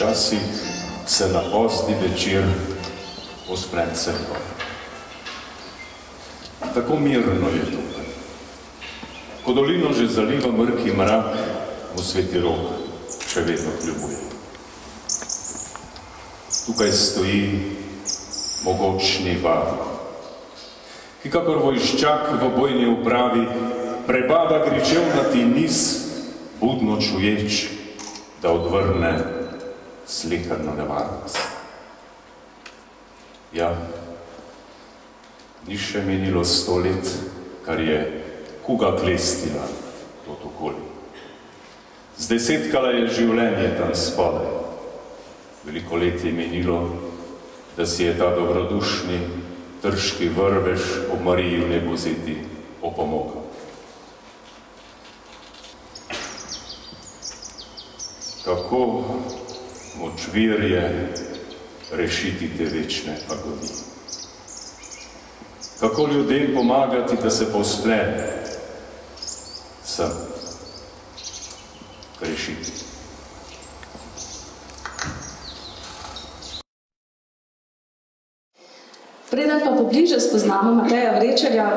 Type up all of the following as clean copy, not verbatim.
včasih se na pozdi večer posprem crkvo. Tako mirno je tukaj. Ko dolino že zaliva mrki mrak, v Sveti Rok še vedno kljubuje. Tukaj stoji mogočni val, ki kakor vojščak v bojni upravi prebada gričevnati niz, budno čuječ, da odvrne sleherno nevarnost. Ja, ni še minilo 100 let, kar je kuga klestila tot okoli. Zdesetkala je življenje tam spodaj. Veliko let je minilo, da si je ta dobrodušni, trški vrvež ob Mariji v Nebozeti opomogel. Kako močvir je rešiti te večne agonije. Kako ljudem pomagati, da se povzpne sem k rešitvi. Preden pa pobliže spoznamo Mateja Vrečarja,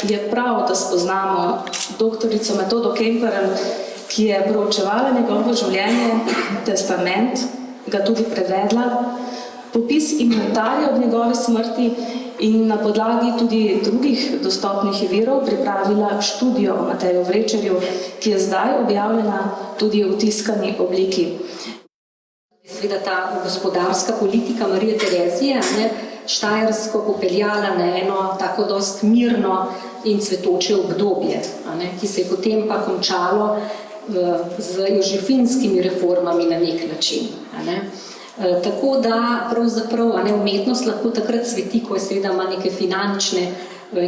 je prav, da spoznamo doktorico Metodo Kemperle, ki je proučevala njegovo življenje, testament, ga tudi prevedla, popis inventarja od njegove smrti in na podlagi tudi drugih dostopnih virov pripravila študijo o Mateju Vrečarju, ki je zdaj objavljena tudi v tiskani obliki. Seveda ta gospodarska politika Marije Terezije, Štajersko popeljala na eno tako dost mirno in cvetoče obdobje, ki se je potem pa končalo z jožefinskimi reformami na nek način. Tako da pravzaprav umetnost lahko takrat cveti, ko je seveda ima neke finančne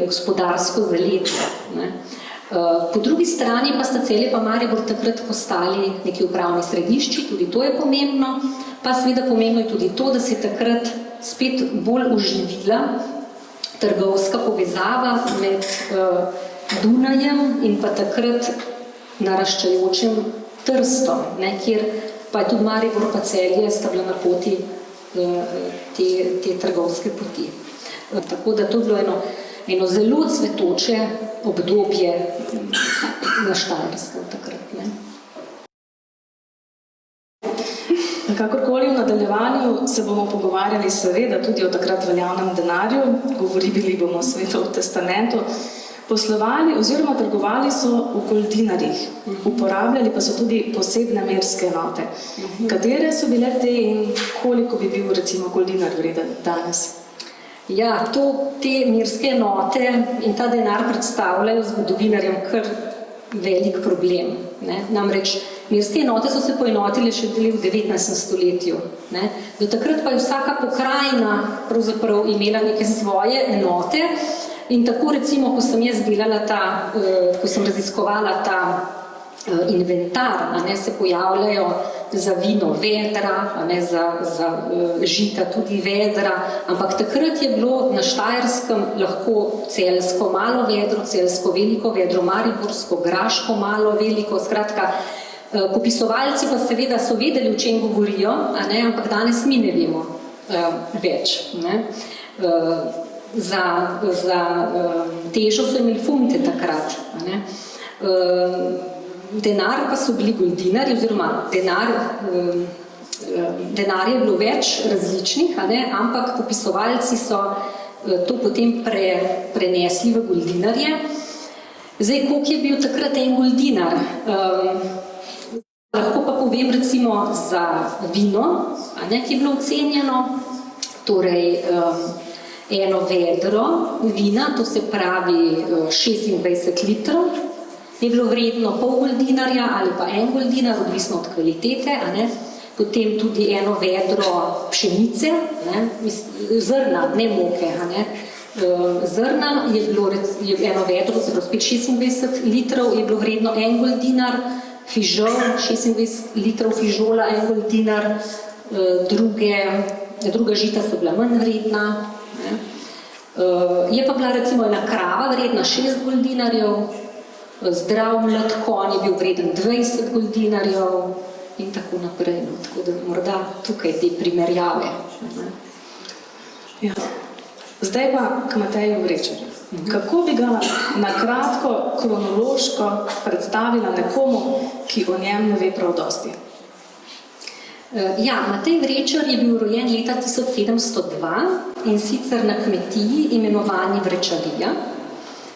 gospodarsko zaletje. Po drugi strani pa sta Celje pa Maribor takrat postali neki upravni središči, tudi to je pomembno, pa seveda pomembno je tudi to, da se je takrat spet bolj oživila trgovska povezava med Dunajem in pa takrat naraščajočim Trstom, kjer pa je tudi Maribor pa Celje sta bila na poti te trgovske poti. Tako da to je bilo eno zelo cvetoče obdobje na Štajerskem takrat. Kakorkoli v nadaljevanju se bomo pogovarjali seveda tudi o takrat veljavnem denarju, govorili bomo seveda o testamentu, poslovali oziroma trgovali so v goldinarjih, uporabljali pa so tudi posebne merske enote. Katere so bile te in koliko bi bil recimo goldinar vreden danes? Ja, te merske enote in ta denar predstavljajo zgodovinarjem kar velik problem. Namreč merske enote so se poenotile še v 19. stoletju. Do takrat pa je vsaka pokrajina pravzaprav imela neke svoje enote in tako recimo, ko sem jaz delala ko sem raziskovala ta inventar, se pojavljajo za vino vedra, za žita tudi vedra, ampak takrat je bilo na Štajerskem lahko celjsko malo vedro, celjsko veliko vedro, mariborsko, graško malo veliko, skratka, popisovalci pa seveda so vedeli, o čem govorijo, ampak danes mi ne vemo več. Za težo so imeli funte takrat. Denar pa so bili goldinari, oziroma denar je bilo več različnih, ampak popisovalci so to potem prenesli v goldinarje. Zdaj, koliko je bil takrat en goldinar? Lahko pa povem recimo za vino, ki je bilo ocenjeno, torej eno vedro vina, to se pravi 26 litrov, je bilo vredno pol goldinarja ali pa en goldinar, odvisno od kvalitete, potem tudi eno vedro pšenice, zrna, ne moke, zrna je bilo eno vedro, zelo spet 26 litrov, je bilo vredno en goldinar, fižol, 26 litrov fižola, en goldinar, druga žita so bila manj vredna. Je pa bila recimo ena krava vredna 6 goldinarjev, zdrav mlad konj je bil vreden 20 goldinarjev, in tako naprej. No. Tako da morda tukaj te primerjave. Ja. Zdaj pa k Mateju Vrečarju. Kako bi ga na kratko, kronološko predstavila nekomu, ki o njem ne ve prav dosti? Ja, Matej Vrečar je bil rojen leta 1702 in sicer na kmetiji imenovani Vrečarija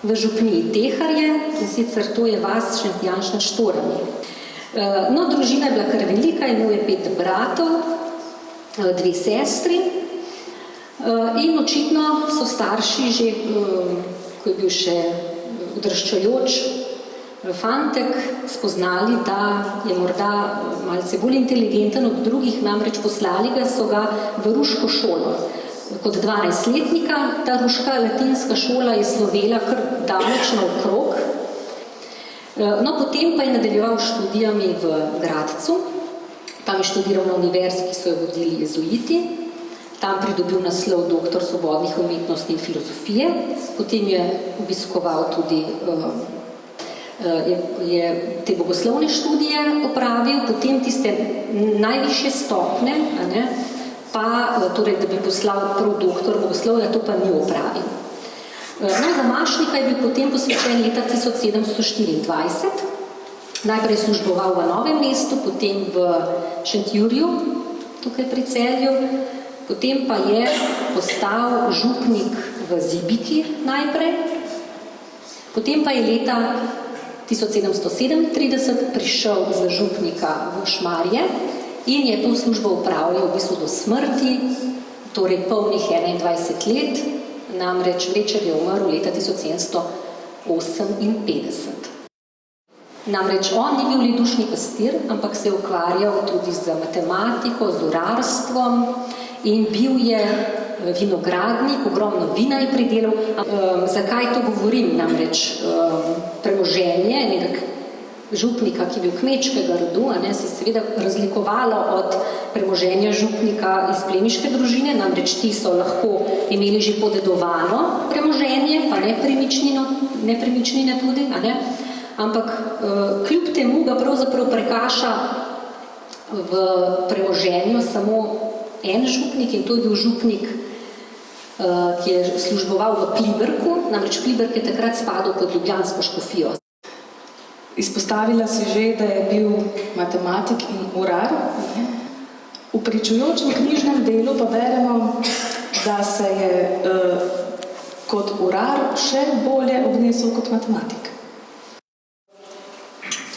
v župniji Teharje, in sicer to je vas Šentjanž nad Štorami. No, družina je bila kar velika, imel je 5 bratov, 2 sestri in očitno so starši že, ko je bil še odraščajoč fantek, spoznali, da je morda malce bolj inteligenten od drugih, namreč poslali so ga v ruško šolo. Kot 12-letnika, ta ruška latinska šola je slovela kar daleč naokrog. No, potem pa je nadaljeval študijami v Gradcu, tam je študiral na univerzi, ki so jo vodili jezuiti, tam pridobil naslov doktor svobodnih umetnosti in filozofije, potem je obiskoval tudi je te bogoslovne študije opravil, potem tiste najvišje stopne, pa, torej, da bi poslal prav doktor bogoslovja, to pa ni opravil. No, za Mašnika je bil potem posvečen leta 1724, najprej služboval v Novem mestu, potem v Šentjurju, tukaj pri Celju, potem pa je postal župnik v Zibiki najprej, potem pa je leta 1737 prišel za župnika v Šmarje in je to službo upravljal v bistvu do smrti, torej polnih 21 let, namreč Vrečar je umrl leta 1758. Namreč on ni bil le dušni pastir, ampak se je ukvarjal tudi z matematiko, z urarstvom in bil je vinogradnik, ogromno vina je pridelal. Zakaj to govorim? Namreč premoženje nekak župnika, ki je bil kmečkega rodu, se je seveda razlikovalo od premoženja župnika iz plemiške družine, namreč ti so lahko imeli že podedovano premoženje, pa nepremičnine tudi, ampak kljub temu ga pravzaprav prekaša v premoženju samo en župnik in to je bil župnik, ki je služboval v Pliberku, namreč Pliberk je takrat spadal pod ljubljansko škofijo. Izpostavila si že, da je bil matematik in urar. V pričujočem knjižnem delu pa beremo, da se je kot urar še bolje obnesel kot matematik.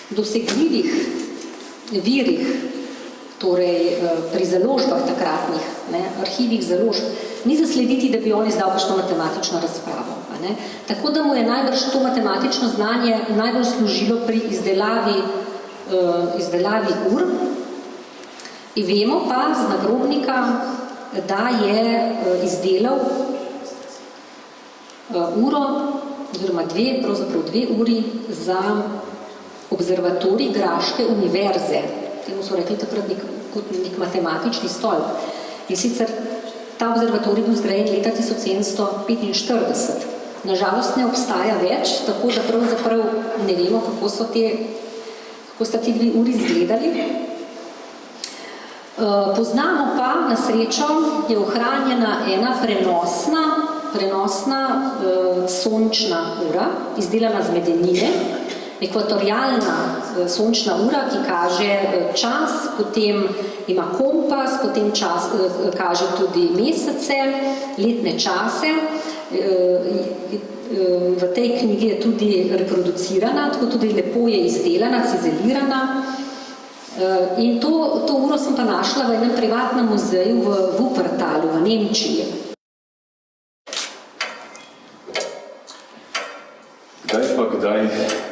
Dosegljivih virih, torej pri založbah takratnih, arhivih založb, ni zaslediti, da bi on izdal kakšno matematično razpravo. Tako da mu je najbrž to matematično znanje najbolj služilo pri izdelavi ur. In vemo pa z nagrobnika, da je izdelal uro, oziroma pravzaprav 2 uri za observatorij Graške univerze. Temu so rekli takrat kot nek matematični stolp. In sicer ta observatorij bil zgrajen leta 1745. Nažalost ne obstaja več, tako da pravzaprav ne vemo, kako sta ti 2 uri izgledali. Poznamo pa, na srečo, je ohranjena ena prenosna sončna ura, izdelana z medenine, ekvatorialna sončna ura, ki kaže čas, potem ima kompas, potem kaže tudi mesece, letne čase. V tej knjigi je tudi reproducirana, tako tudi lepo je izdelana, cizelirana. In to uro sem pa našla v enem privatnem muzeju v Wuppertalu v Nemčiji. Kdaj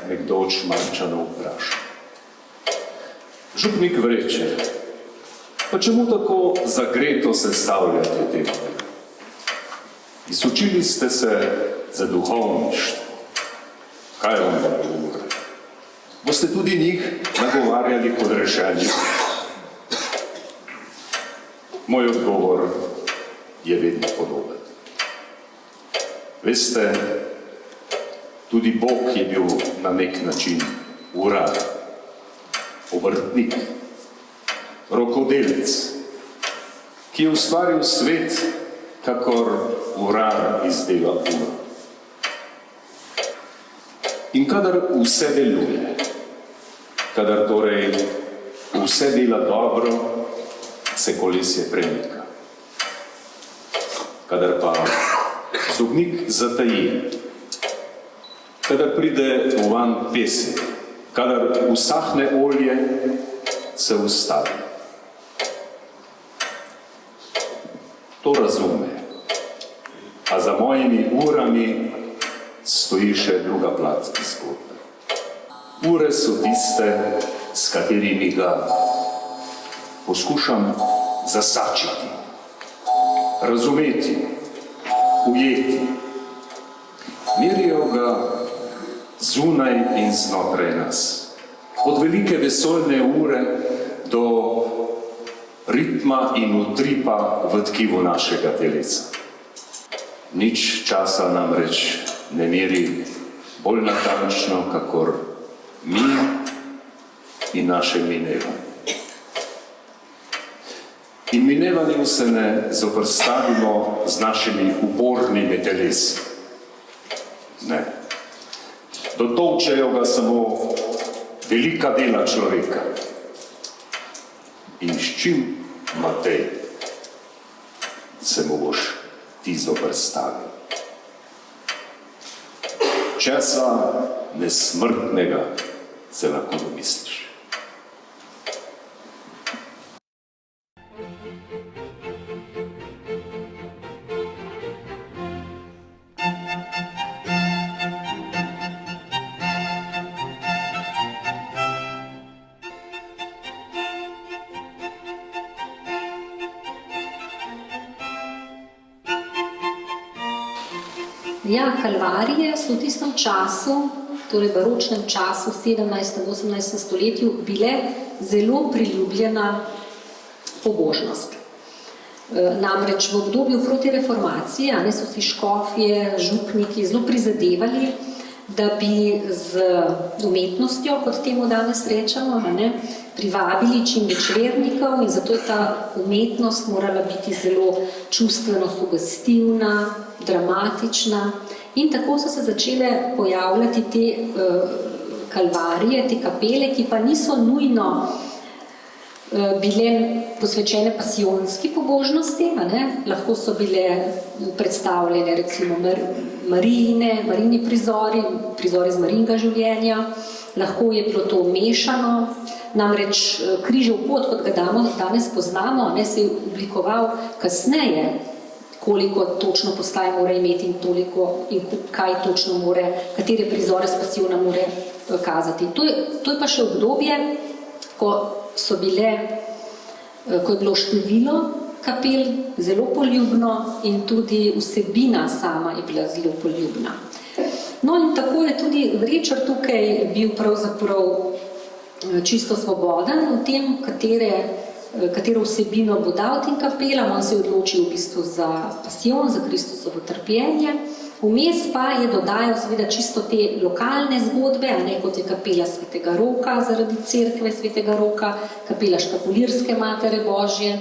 nekdo od Šmarčanov vpraša: župnik Vrečar, pa čemu tako zagreto sestavljate tega? Izučili ste se za duhovništvo. Kaj vam da govori? Boste tudi njih nagovarjali pod rešenje? Moj odgovor je vedno podoben. Veste, tudi Bog je bil na nek način urar, obrtnik, rokodelec, ki je ustvaril svet, kakor urar izdela uro. In kadar vse deluje, kadar torej vse dela dobro, se kolesje premika. Kadar pa zobnik zataji, kadar pride vanj pesek, kadar usahne olje, se ustavi. To razume, a za mojimi urami stoji še druga plat zgodbe. Ure so tiste, s katerimi ga poskušam zasačiti, razumeti, ujeti. Merijo ga zunaj in znotraj nas. Od velike vesoljne ure do ritma in utripa v tkivu našega telesa. Nič časa namreč ne meri bolj natančno, kakor mi in naše minevanje. In minevanju se ne zoprstavimo z našimi upornimi telesi. Ne. Dotolčejo ga samo velika dela človeka. In s čim, Matej, se mu boš ti zoprstavil? Česa nesmrtnega se lahko domisliš? Ja, kalvarije so v tistem času, torej baročnem času, 17. in 18. stoletju, bile zelo priljubljena pobožnost. Namreč v obdobju protireformacije so si škofje, župniki zelo prizadevali, da bi z umetnostjo, kot temu danes rečemo, privabili čim več vernikov, in zato je ta umetnost morala biti zelo čustveno sugestivna, dramatična, in tako so se začele pojavljati te kalvarije, te kapele, ki pa niso nujno bile posvečene pasijonski pobožnosti, lahko so bile predstavljene recimo Marijini prizori iz Marijinega življenja, lahko je bilo to mešano, namreč križev pot, kot ga danes poznamo, se je oblikoval kasneje, koliko točno postaj mora imeti in toliko in kaj točno more, katere prizore s pasijona more kazati. To je pa še obdobje, ko je bilo število kapel zelo poljubno in tudi vsebina sama je bila zelo poljubna. No in tako je tudi Vrečar tukaj bil pravzaprav čisto svoboden v tem, katero vsebino bo dal tem kapelam. On se je odločil v bistvu za pasijon, za Kristusovo trpljenje. Vmes pa je dodajal seveda čisto te lokalne zgodbe, kot je kapela Svetega Roka zaradi cerkve Svetega Roka, kapela Škapulirske Matere Božje,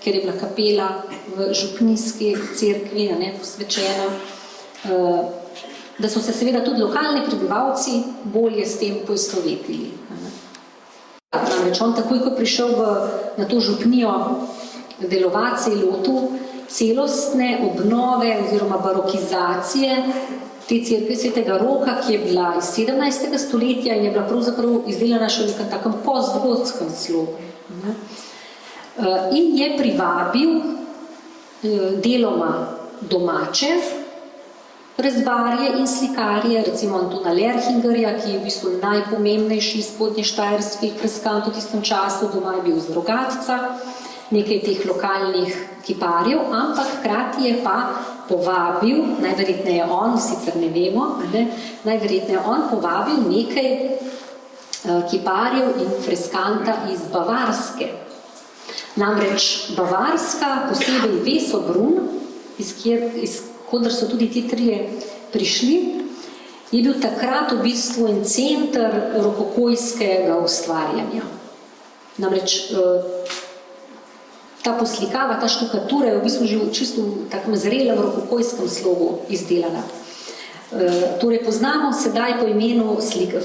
ker je bila kapela v župnijski cerkvi posvečena, da so se seveda tudi lokalni prebivalci bolje s tem poistovetili. Namreč on takoj, ko prišel na to župnijo delovati, se je lotil celostne obnove oziroma barokizacije te cerkve Svetega Roka, ki je bila iz 17. stoletja in je bila pravzaprav izdelana še v nekem takem postgotskem slogu. In je privabil deloma domače rezbarje in slikarje, recimo Antona Lerchingerja, ki je v bistvu najpomembnejši spodnještajerski freskant v tistem času, doma je bil z Rogatca, nekaj teh lokalnih kiparjev, ampak hkrati je pa povabil, najverjetneje on, sicer ne vemo, najverjetneje on povabil nekaj kiparjev in freskanta iz Bavarske. Namreč Bavarska, posebej Vesobrun, iz kodr so tudi ti trije prišli, je bil takrat v bistvu en center rokokojskega ustvarjanja. Namreč ta poslikava, ta štukatura je v bistvu že čisto v takem zrelem rokokojskem slogu izdelana. Torej poznamo sedaj po imenu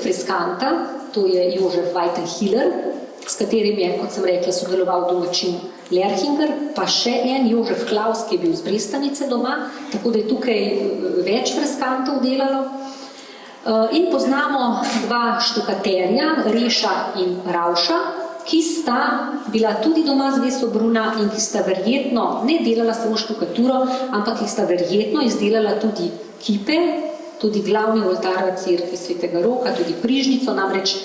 freskanta, to je Jožef Weitenhiller, s katerim je, kot sem rekla, sodeloval domačin Lerchinger, pa še en Jožef Klaus, ki je bil z Brestanice doma, tako da je tukaj več freskantov delalo. In poznamo dva štukaterja, Reša in Ravša, ki sta bila tudi doma z Vesobruna in ki sta verjetno ne delala samo štukaturo, ampak ki sta verjetno izdelala tudi kipe, tudi glavni oltar v cerkvi Svetega Roka, tudi prižnico, namreč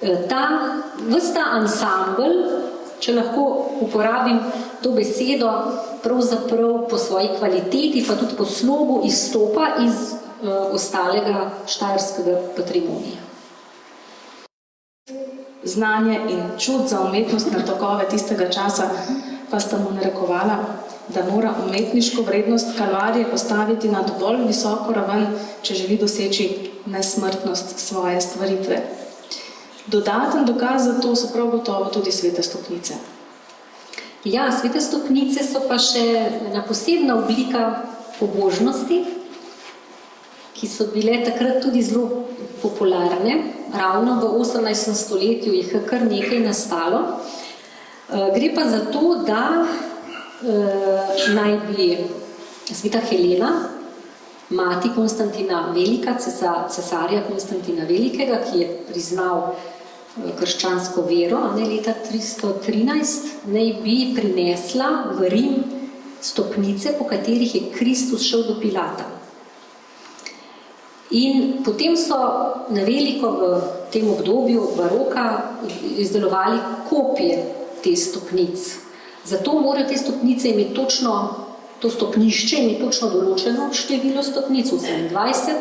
ves ta ansambl, če lahko uporabim to besedo, pravzaprav po svoji kvaliteti, pa tudi po slogu izstopa iz ostalega štajerskega patrimonija. Znanje in čut za umetnostne tokove tistega časa pa sta mu narekovala, da mora umetniško vrednost Kalvarije postaviti na dovolj visoko raven, če želi doseči nesmrtnost svoje stvaritve. Dodaten dokaz za to so prav gotovo tudi svete stopnice. Ja, svete stopnice so pa še ena posebna oblika pobožnosti, ki so bile takrat tudi zelo popularne. Ravno v 18. stoletju jih je kar nekaj nastalo. Gre pa za to, da naj bi sveta Helena, mati Konstantina Velika, cesarja Konstantina Velikega, ki je priznal krščansko vero, leta 313, naj bi prinesla v Rim stopnice, po katerih je Kristus šel do Pilata. In potem so na veliko v tem obdobju baroka izdelovali kopije te stopnic. Zato morajo te stopnice imeti točno, to stopnišče imeti točno določeno število stopnic, 28.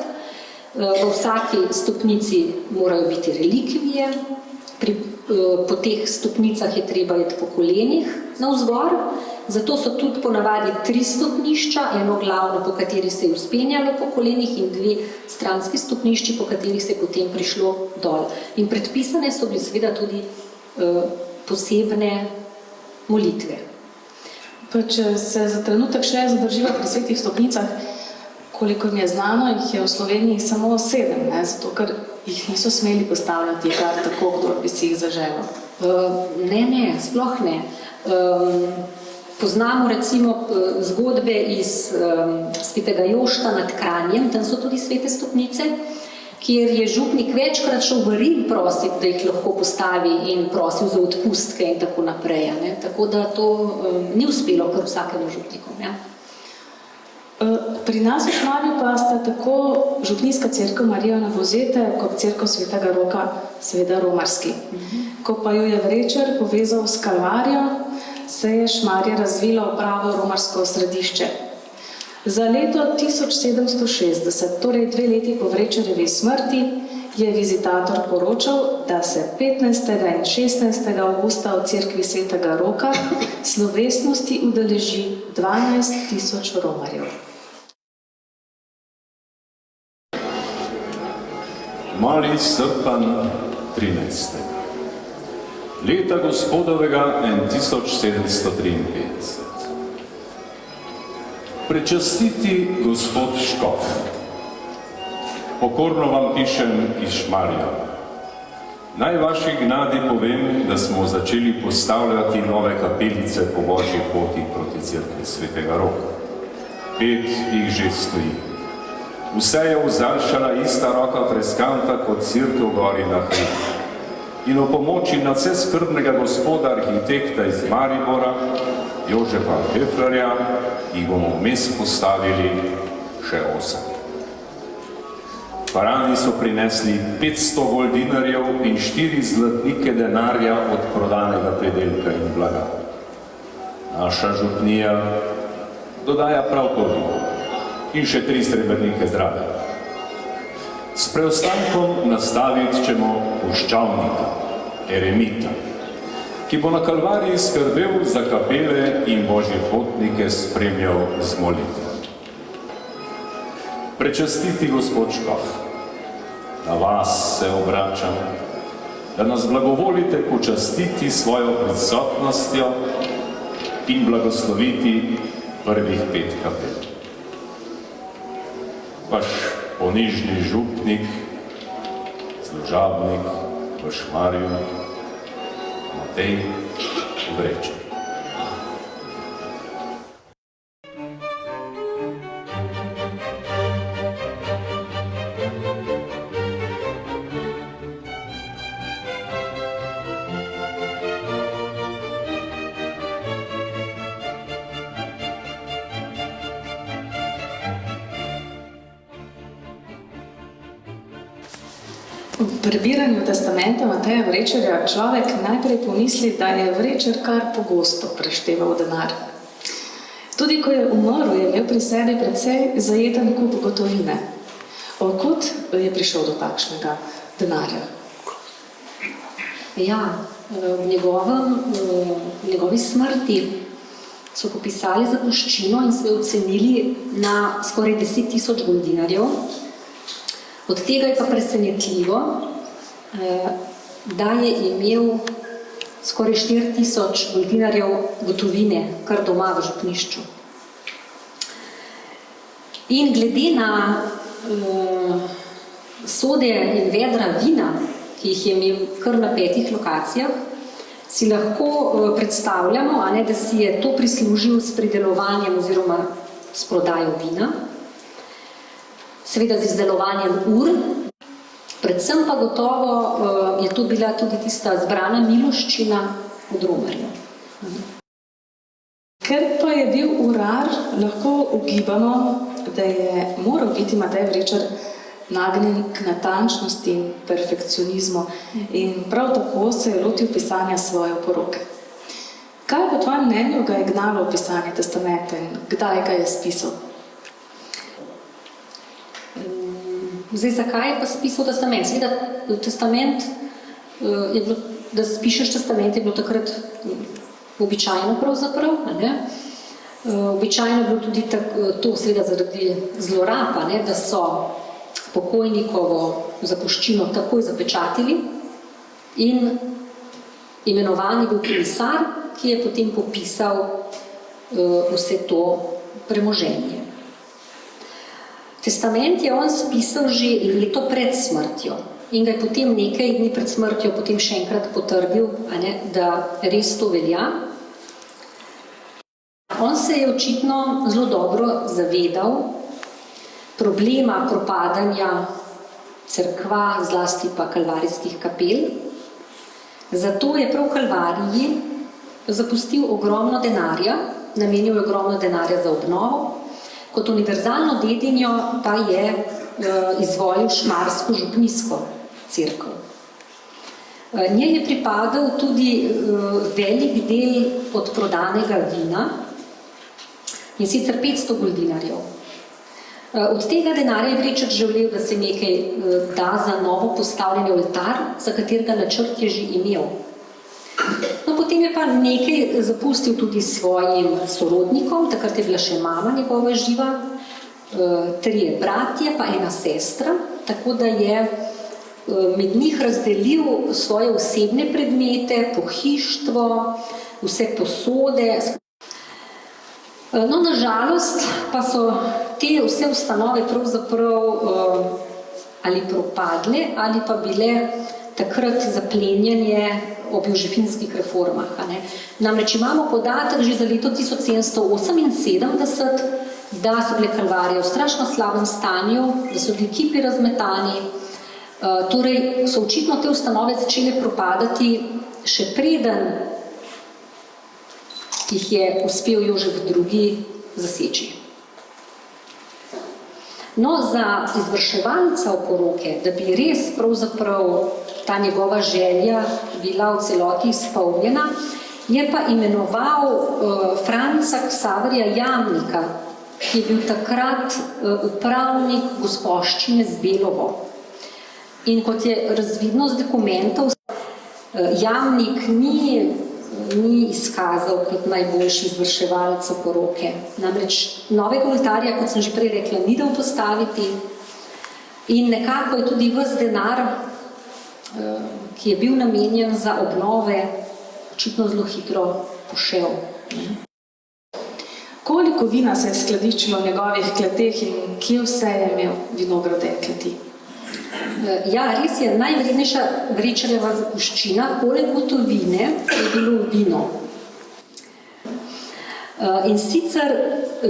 V vsaki stopnici morajo biti relikvije, po teh stopnicah je treba iti po kolenih navzgor, zato so tudi ponavadi 3 stopnišča, eno glavno, po kateri se je vzpenjalo po kolenih, in 2 stranski stopnišči, po katerih se je potem prišlo dol. In predpisane so bili seveda tudi posebne molitve. Pa če se za trenutek še zadrživa pri svetih stopnicah, koliko mi je znano, jih je v Sloveniji samo 7, zato ker jih niso smeli postavljati kar tako, kdor bi si jih zaželel. Ne, sploh ne. Poznamo recimo zgodbe iz svetega Jošta nad Kranjem, tam so tudi svete stopnice, kjer je župnik večkrat šel v Rim prositi, da jih lahko postavi, in prosil za odpustke in tako naprej. Tako da to ni uspelo kar vsakemu župniku. Pri nas v Šmarju pa sta tako župnijska cerkev Marija na Buzete kot cerkev Svetega Roka seveda romarski. Ko pa jo je Vrečer povezal s Kalvarijo, se je Šmarje razvilo v pravo romarsko središče. Za leto 1760, torej 2 leti po Vrečerjevi smrti, je vizitator poročal, da se 15. in 16. avgusta v cerkvi Svetega Roka slovesnosti udeleži 12.000 romarjev. Mali srpan 13. Leta gospodovega 1753. Prečastiti gospod Škof. Pokorno vam pišem iz Šmarja. Naj vaši gnadi povem, da smo začeli postavljati nove kapelice po Božji poti proti cerkvi Svetega Roka. 5 jih že stoji. Vse je vzalšala ista roka freskanta kot cerkev gori na hribu. In o pomoči nadvse skrbnega gospoda arhitekta iz Maribora, Jožefa Heflerja, jih bomo vmes postavili še 8. Parani so prinesli 500 goldinarjev in 4 zlatnike denarja od prodanega predelka in blaga. Naša župnija dodaja prav toliko in še 3 srebrnike zdrave. S preostankom nastaviti ćemo puščavnika, eremita, ki bo na Kalvariji skrbel za kapele in Božje potnike spremljal z molitvo. Prečastiti gospod Škof, na vas se obračam, da nas blagovolite počastiti svojo prisotnostjo in blagosloviti prvih 5 kapel. Vaš ponižni župnik, služabnik v Šmarju, Matej Vrečer. V prebiranju testamenta Mateja Vrečerja človek najprej pomisli, da je Vrečer kar pogosto prešteval denar. Tudi ko je umrl, je imel pri sebi precej zajeten kup gotovine. Odkud je prišel do takšnega denarja? Ja, v njegovi smrti so popisali zapuščino in se ocenili na skoraj 10.000 goldinarjev. Od tega je pa presenetljivo, da je imel skoraj 4.000 goldinarjev gotovine, kar doma v župnišču. In glede na sode in vedra vina, ki jih je imel kar na 5 lokacijah, si lahko predstavljamo, da si je to prislužil s pridelovanjem oziroma s prodajo vina, seveda z izdelovanjem ur, predvsem pa gotovo je to bila tudi tista zbrana miloščina od romarjev. Ker pa je bil urar, lahko ugibamo, da je moral biti Matej Vrečer nagnjen k natančnosti in perfekcionizmu in prav tako se je lotil pisanja svoje oporoke. Kaj po tvojem mnenju ga je gnalo v pisanje testamenta in kdaj ga je spisal? Zdaj, zakaj je pa spisal testament? Seveda, testament je bilo, da spišeš testament, je bilo takrat običajno pravzaprav, Običajno je bilo tudi to, seveda zaradi zloraba, da so pokojnikovo zapuščino takoj zapečatili in imenovani bil komisar, ki je potem popisal vse to premoženje. Testament je on spisal že leto pred smrtjo in ga je potem nekaj dni pred smrtjo potem še enkrat potrdil, da res to velja. On se je očitno zelo dobro zavedal problema propadanja cerkva, zlasti pa kalvarijskih kapel. Zato je prav Kalvariji zapustil ogromno denarja, namenil je ogromno denarja za obnovo, kot univerzalno dedinjo pa je izvolil šmarsko župnijsko cerkev. Njej je pripadal tudi velik del odprodanega vina, in sicer 500 goldinarjev. Od tega denarja je Vrečer želel, da se nekaj da za novo postavljeni oltar, za katerega načrt je že imel. No, potem je pa nekaj zapustil tudi svojim sorodnikom, takrat je bila še mama njegova živa, 3 bratje pa 1 sestra, tako da je med njih razdelil svoje osebne predmete, pohištvo, vse posode. No, nažalost pa so te vse ustanove pravzaprav ali propadle, ali pa bile takrat zaplenjene ob jožefinskih reformah. Namreč imamo podatek že za leto 1778, da so bile kalvarije v strašno slabem stanju, da so bili kipi razmetani, torej so očitno te ustanove začele propadati še preden jih je uspel Jožef II. Zaseči. No, za izvrševalca oporoke, da bi res pravzaprav ta njegova želja bila v celoti izpolnjena, je pa imenoval Franca Ksaverja Jamnika, ki je bil takrat upravnik gospoščine z Belovo. In kot je razvidno z dokumentov, Jamnik ni izkazal kot najboljši izvrševalec oporoke. Namreč novega oltarja, kot sem že prej rekla, ni dal postaviti in nekako je tudi ves denar, ki je bil namenjen za obnove, očitno zelo hitro pošel. Koliko vina se je skladiščilo v njegovih kleteh in kje vse je imel vinograde kleti? Ja, res je, najvrednejša Vrečarjeva zapuščina, poleg gotovine, je bilo vino. In sicer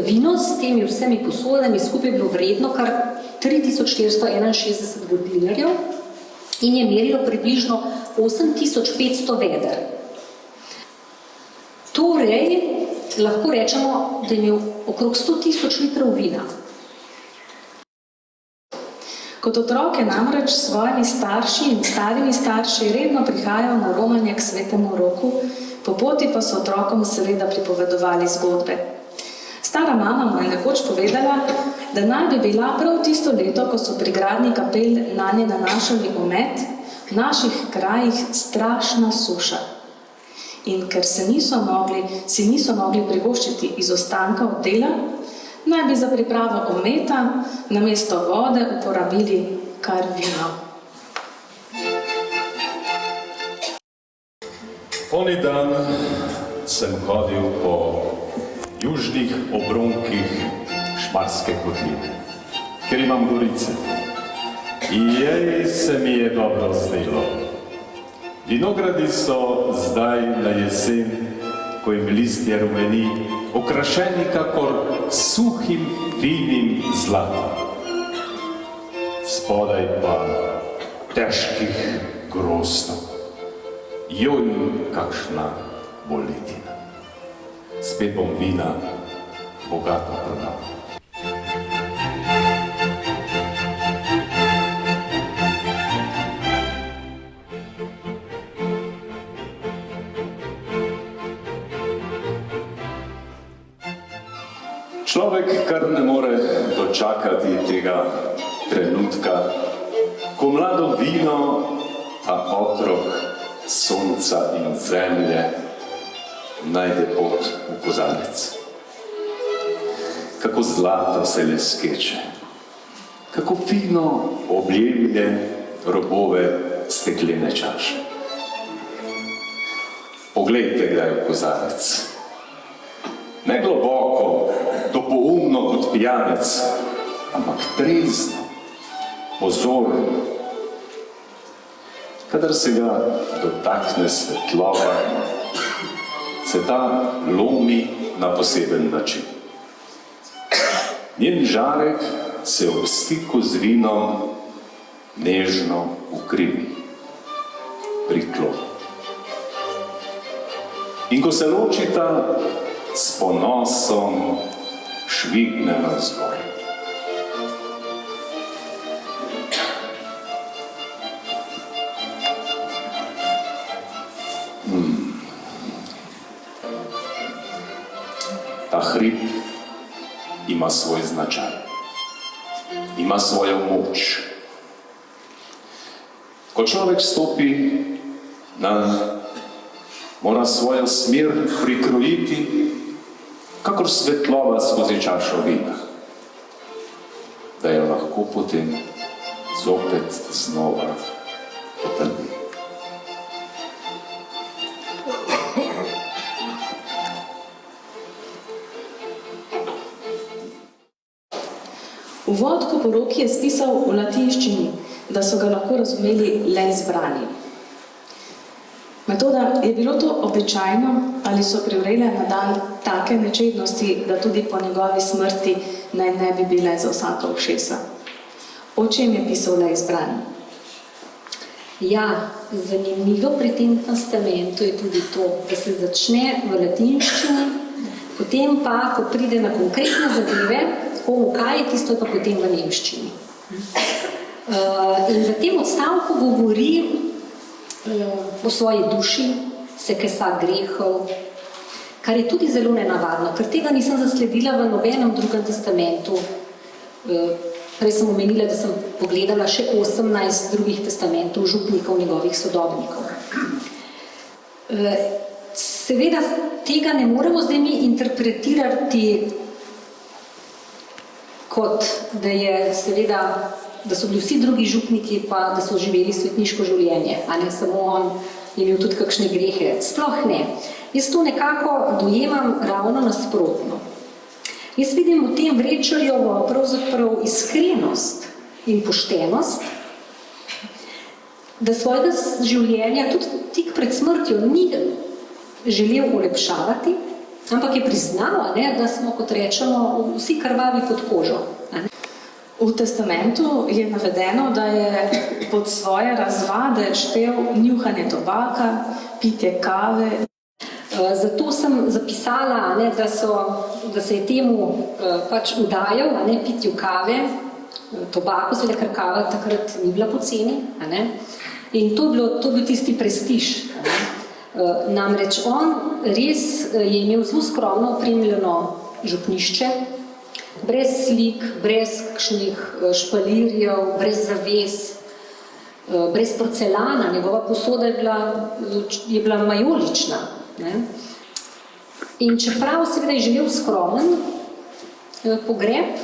vino s temi vsemi posodami skupaj je bilo vredno kar 3461 vodinarjev in je merilo približno 8500 veder. Torej, lahko rečemo, da je imel okrog 100 000 litrov vina. Kot otrok je namreč s svojimi starši in starimi starši redno prihajal na romanje k Svetemu Roku, po poti pa so otrokom seveda pripovedovali zgodbe. Stara mama mu je nekoč povedala, da naj bi bila prav tisto leto, ko so pri gradnji kapel nanje nanašali omet, v naših krajih strašna suša. In ker si niso mogli privoščiti izostanka od dela, naj bi za pripravo ometa namesto vode uporabili kar vino. Oni dan sem hodil po južnih obronkih Šmarske kotline, ker imam gorice. Jej se mi je dobro zdelo. Vinogradi so zdaj na jesen, ko jim listje rumeni, okrašeni kakor suhim, finim zlatom. Spodaj pa težkih grozdov. Joj, kakšna boletina. Spet bom vina bogato prodal. Človek kar ne more dočakati tega trenutka, ko mlado vino, a otrok sonca in zemlje najde pot v kozarec. Kako zlato se le skeče, kako fino objemlje robove steklene čaše. Poglejte, kdaj je v kozarec. Ne globoko, topoumno kot pijanec, ampak trezno, pozorno. Kadar se ga dotakne svetloba, se ta lomi na poseben način. Njen žarek se ob stiku z vinom nežno ukrivi, prikloni. In ko se ločita, s ponosom švigne navzgor. Ta hrib ima svoj značaj, ima svojo moč. Ko človek stopi nanj, mora svojo smer prikrojiti, kakor svetloba skozi čašo vina, da jo lahko potem zopet znova potrdi. Uvod k poroki je spisal v latinščini, da so ga lahko razumeli le izbrani. Metoda, je bilo to običajno ali so privrele na dan take nečednosti, da tudi po njegovi smrti naj ne bi bile za vsaka ušesa? O čem je pisal le izbrani? Ja, zanimivo pri tem testamentu je tudi to, da se začne v latinščini, potem pa, ko pride na konkretne zadeve, kaj je tisto, pa potem v nemščini. In v tem odstavku govori o svoji duši, se kesa grehov, kar je tudi zelo nenavadno, ker tega nisem zasledila v nobenem drugem testamentu. Prej sem omenila, da sem pogledala še 18 drugih testamentov župnikov njegovih sodobnikov. Seveda tega ne moremo zdaj mi interpretirati kot, da je seveda, da so bili vsi drugi župniki pa da so živeli svetniško življenje, a ne samo on je imel tudi kakšne grehe. Sploh ne. Jaz to nekako dojemam ravno nasprotno. Jaz vidim v tem Vrečarjevo pravzaprav iskrenost in poštenost, da svojega življenja tudi tik pred smrtjo ni želel ulepšavati, ampak je priznal, da smo, kot rečemo, vsi krvavi pod kožo. V testamentu je navedeno, da je pod svoje razvade štel njuhanje tobaka, pitje kave. Zato sem zapisala, da se je temu pač udajal, pitju kave, tobaku, seveda, ker kava takrat ni bila poceni. In to je bil tisti prestiž. Namreč on res je imel zelo skromno opremljeno župnišče, brez slik, brez kakšnih špalirjev, brez zaves, brez porcelana. Njegova posoda je bila majolična. In čeprav seveda je želel skromen pogreb,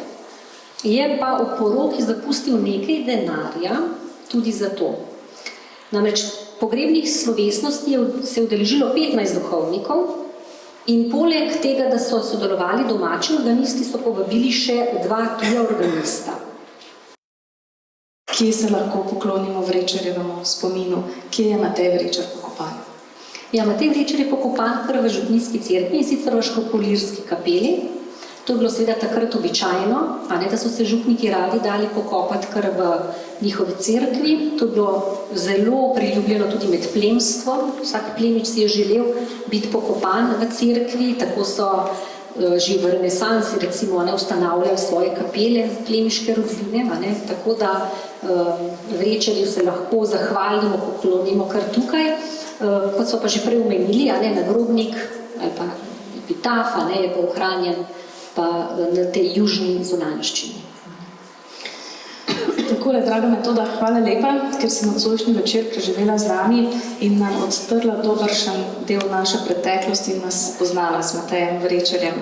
je pa v poroki zapustil nekaj denarja tudi za to. Namreč pogrebnih slovesnosti se je udeležilo 15 duhovnikov in poleg tega, da so sodelovali domači organisti, so povabili še 2 tuja organista. Kje se lahko poklonimo Vrečarjevemu spominu? Kje je Matej Vrečar pokopan? Ja, Matej Vrečar je pokopan kar v župnijski cerkvi, in sicer v Škopolirski kapeli. To je bilo seveda takrat običajno, da so se župniki radi dali pokopati kar v njihovi cerkvi. To je bilo zelo priljubljeno tudi med plemstvom. Vsak plemič si je želel biti pokopan v cerkvi, tako so že v renesansi recimo ustanavljali svoje kapele, plemiške rodbine, tako da Vrečarju se lahko zahvalimo, poklonimo kar tukaj. Kot so pa že prej omenili, nagrobnik ali pa epitaf je pa ohranjen pa na tej južni zunanjščini. Takole, draga Metoda, hvala lepa, ker si nocojšnji večer preživela z nami in nam odstrla dobršen del naše preteklosti in nas spoznala s Matejem Vrečarjem.